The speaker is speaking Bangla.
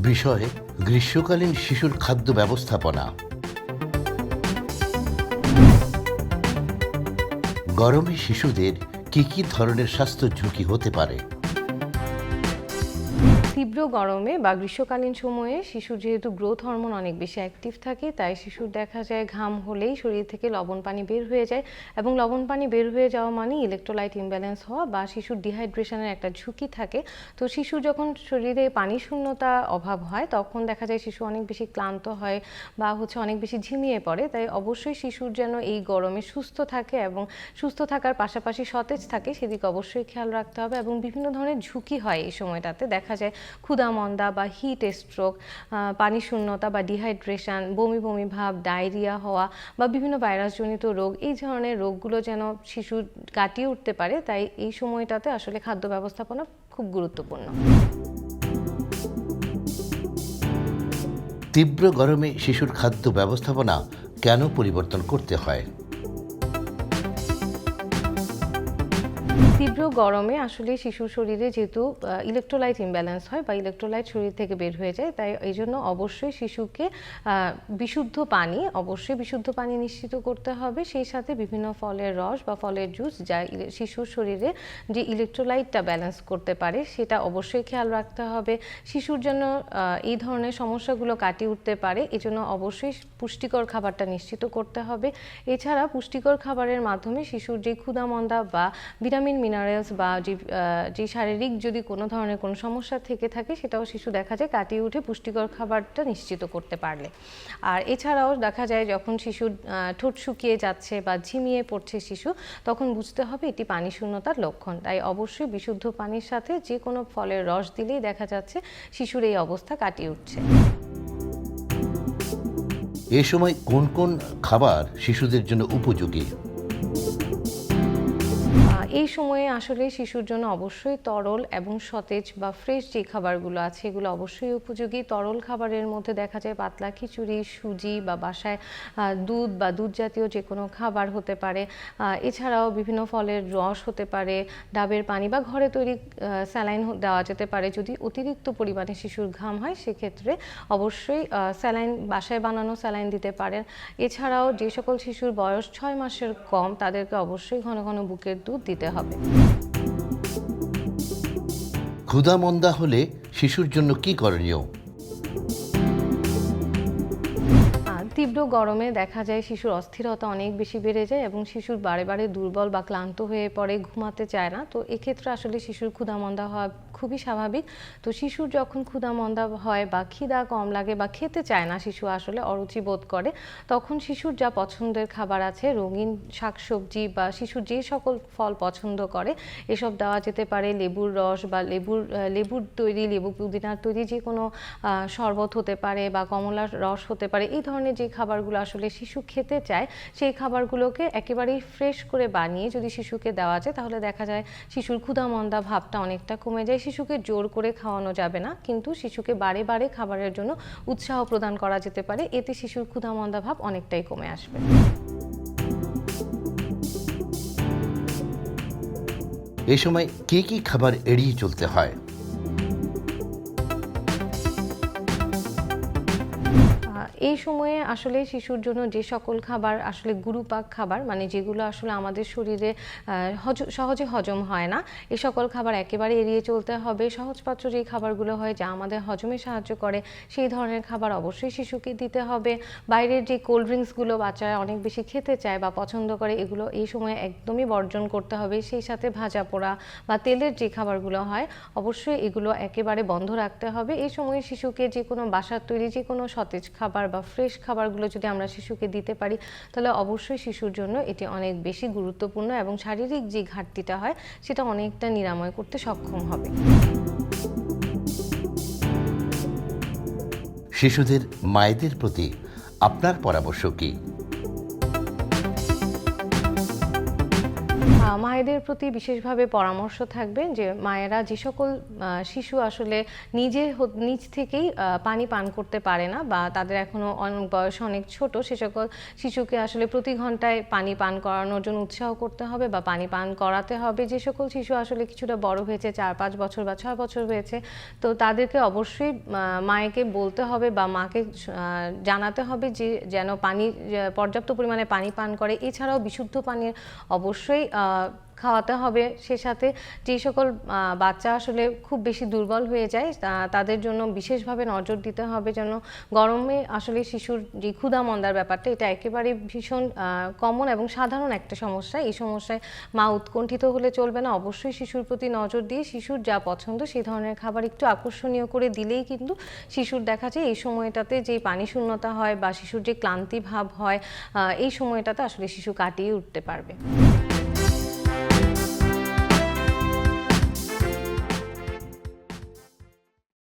বিষয় গ্রীষ্মকালীন শিশুর খাদ্য ব্যবস্থাপনা। গরমে শিশুদের কি ধরনের স্বাস্থ্য ঝুঁকি হতে পারে? তীব্র গরমে বা গ্রীষ্মকালীন সময়ে শিশুর যেহেতু গ্রোথ হরমোন অনেক বেশি অ্যাক্টিভ থাকে, তাই শিশুর দেখা যায় ঘাম হলেই শরীর থেকে লবণ পানি বের হয়ে যায়, এবং লবণ পানি বের হয়ে যাওয়া মানে ইলেকট্রোলাইট ইমব্যালেন্স হওয়া বা শিশুর ডিহাইড্রেশনের একটা ঝুঁকি থাকে। তো শিশু যখন শরীরে পানি শূন্যতা অভাব হয়, তখন দেখা যায় শিশু অনেক বেশি ক্লান্ত হয় বা অনেক বেশি ঝিমিয়ে পড়ে। তাই অবশ্যই শিশুর যেন এই গরমে সুস্থ থাকে এবং সুস্থ থাকার পাশাপাশি সতেজ থাকে, সেদিকে অবশ্যই খেয়াল রাখতে হবে। এবং বিভিন্ন ধরনের ঝুঁকি হয় এই সময়টাতে, দেখা যায় ক্ষুধামন্দা বা হিট স্ট্রোক, পানি শূন্যতা বা ডিহাইড্রেশন, বমি বমি ভাব, ডায়রিয়া হওয়া বা বিভিন্ন ভাইরাসজনিত রোগ, এই ধরনের রোগগুলো যেন শিশু কাটিয়ে উঠতে পারে। তাই এই সময়টাতে আসলে খাদ্য ব্যবস্থাপনা খুব গুরুত্বপূর্ণ। তীব্র গরমে শিশুর খাদ্য ব্যবস্থাপনা কেন পরিবর্তন করতে হয়? তীব্র গরমে আসলে শিশুর শরীরে যেহেতু ইলেকট্রোলাইট ইমব্যালেন্স হয় বা ইলেকট্রোলাইট শরীর থেকে বের হয়ে যায়, তাই এই জন্য অবশ্যই শিশুকে বিশুদ্ধ পানি নিশ্চিত করতে হবে। সেই সাথে বিভিন্ন ফলের রস বা ফলের জুস, যা শিশুর শরীরে যে ইলেকট্রোলাইটটা ব্যালেন্স করতে পারে, সেটা অবশ্যই খেয়াল রাখতে হবে। শিশুর জন্য এই ধরনের সমস্যাগুলো কাটিয়ে উঠতে পারে, এজন্য অবশ্যই পুষ্টিকর খাবারটা নিশ্চিত করতে হবে। এছাড়া পুষ্টিকর খাবারের মাধ্যমে শিশুর যে ক্ষুধামন্দা বা ভিটামিন মিনারেলস বা যে শারীরিক যদি কোনো ধরনের কোনো সমস্যা থেকে থাকে, সেটাও শিশু দেখা যায় কাটিয়ে উঠে পুষ্টিকর খাবারটা নিশ্চিত করতে পারলে। আর এছাড়াও দেখা যায় যখন শিশুর ঠোঁট শুকিয়ে যাচ্ছে বা ঝিমিয়ে পড়ছে শিশু, তখন বুঝতে হবে এটি পানি শূন্যতার লক্ষণ। তাই অবশ্যই বিশুদ্ধ পানির সাথে যে কোনো ফলের রস দিলেই দেখা যাচ্ছে শিশুর এই অবস্থা কাটিয়ে উঠছে। এ সময় কোন কোন খাবার শিশুদের জন্য উপযোগী? এই সময়ে আসলে শিশুর জন্য অবশ্যই তরল এবং সতেজ বা ফ্রেশ যে খাবারগুলো আছে, এগুলো অবশ্যই উপযোগী। তরল খাবারের মধ্যে দেখা যায় পাতলা খিচুড়ি, সুজি বা বাসায় দুধ বা দুধ জাতীয় যে কোনো খাবার হতে পারে। এছাড়াও বিভিন্ন ফলের রস হতে পারে, ডাবের পানি বা ঘরে তৈরি স্যালাইন দেওয়া যেতে পারে। যদি অতিরিক্ত পরিমাণে শিশুর ঘাম হয়, সেক্ষেত্রে অবশ্যই স্যালাইন, বাসায় বানানো স্যালাইন দিতে পারেন। এছাড়াও যে সকল শিশুর বয়স 6 মাসের কম, তাদেরকে অবশ্যই ঘন ঘন বুকের দুধ দিতে হবে। ক্ষুধামন্দা হলে শিশুর জন্য কি করণীয়? তীব্র গরমে দেখা যায় শিশুর অস্থিরতা অনেক বেশি বেড়ে যায় এবং শিশুর বারে বারে দুর্বল বা ক্লান্ত হয়ে পড়ে, ঘুমাতে চায় না। তো এক্ষেত্রে আসলে শিশুর ক্ষুধামন্দা হওয়া খুবই স্বাভাবিক। তো শিশুর যখন ক্ষুধামন্দা হয় বা খিদা কম লাগে বা খেতে চায় না, শিশু আসলে অরুচি বোধ করে, তখন শিশুর যা পছন্দের খাবার আছে, রঙিন শাকসবজি বা শিশুর যে সকল ফল পছন্দ করে, এসব দেওয়া যেতে পারে। লেবুর রস বা লেবুর তৈরি, লেবু পুদিনার তৈরি যে কোনো শরবত হতে পারে বা কমলার রস হতে পারে। এই ধরনের যে খাবারগুলো আসলে শিশু খেতে চায়, সেই খাবারগুলোকে একেবারেই ফ্রেশ করে বানিয়ে যদি শিশুকে দেওয়া যায়, তাহলে দেখা যায় শিশুর ক্ষুধামন্দা ভাবটা অনেকটা কমে যায়। শিশুকে জোর করে খাওয়ানো যাবে না, কিন্তু শিশুকে বারে বারে খাবারের জন্য উৎসাহ প্রদান করা যেতে পারে। এতে শিশুর ক্ষুধামন্দা ভাব অনেকটাই কমে আসবে। এ সময় কি খাবার এড়িয়ে চলতে হয়? এই সময়ে আসলে শিশুর জন্য যে সকল খাবার আসলে গুরুপাক খাবার, মানে যেগুলো আসলে আমাদের শরীরে সহজে হজম হয় না, এই সকল খাবার একেবারে এড়িয়ে চলতে হবে। সহজপাচ্য যে খাবারগুলো হয়, যা আমাদের হজমে সাহায্য করে, সেই ধরনের খাবার অবশ্যই শিশুকে দিতে হবে। বাইরের যে কোল্ড ড্রিঙ্কসগুলো বাচ্চারা অনেক বেশি খেতে চায় বা পছন্দ করে, এগুলো এই সময়ে একদমই বর্জন করতে হবে। সেই সাথে ভাজা পোড়া বা তেলের যে খাবারগুলো হয়, অবশ্যই এগুলো একেবারে বন্ধ রাখতে হবে। এই সময়ে শিশুকে যে কোনো বাসার তৈরি যে কোনো সতেজ খাবার বা ফ্রেশ খাবারগুলো যদি আমরা শিশুকে দিতে পারি, তাহলে অবশ্যই শিশুর জন্য এটি অনেক বেশি গুরুত্বপূর্ণ এবং শারীরিক যে ঘাটতিটা হয়, সেটা অনেকটা নিরাময় করতে সক্ষম হবে। শিশুদের মায়েদের প্রতি আপনার পরামর্শ কি? মায়েদের প্রতি বিশেষভাবে পরামর্শ থাকবে যে মায়েরা যে সকল শিশু আসলে নিজ থেকেই পানি পান করতে পারে না বা তাদের এখনো বয়স অনেক ছোট, সে সকল শিশুকে আসলে প্রতি ঘন্টায় পানি পান করানোর জন্য উৎসাহ করতে হবে বা পানি পান করাতে হবে। যে সকল শিশু আসলে কিছুটা বড় হয়েছে, 4-5 বছর বা 6 বছর হয়েছে, তো তাদেরকে অবশ্যই মাকে বলতে হবে বা মাকে জানাতে হবে যে যেন পর্যাপ্ত পরিমাণে পানি পান করে। এছাড়াও বিশুদ্ধ পানির অবশ্যই খাওয়াতে হবে। সে সাথে যে সকল বাচ্চা আসলে খুব বেশি দুর্বল হয়ে যায় তাদের জন্য বিশেষভাবে নজর দিতে হবে যেন গরমে আসলে শিশুর যে ক্ষুধা মন্দার ব্যাপারটা, এটা একেবারে ভীষণ কমন এবং সাধারণ একটা সমস্যা। এই সমস্যায় মা উৎকণ্ঠিত হলে চলবে না। অবশ্যই শিশুর প্রতি নজর দিয়ে শিশুর যা পছন্দ সেই ধরনের খাবার একটু আকর্ষণীয় করে দিলেই কিন্তু শিশুর দেখা যায় এই সময়টাতে যে পানি শূন্যতা হয় বা শিশুর যে ক্লান্তি ভাব হয়, এই সময়টাতে আসলে শিশু কাটিয়ে উঠতে পারবে।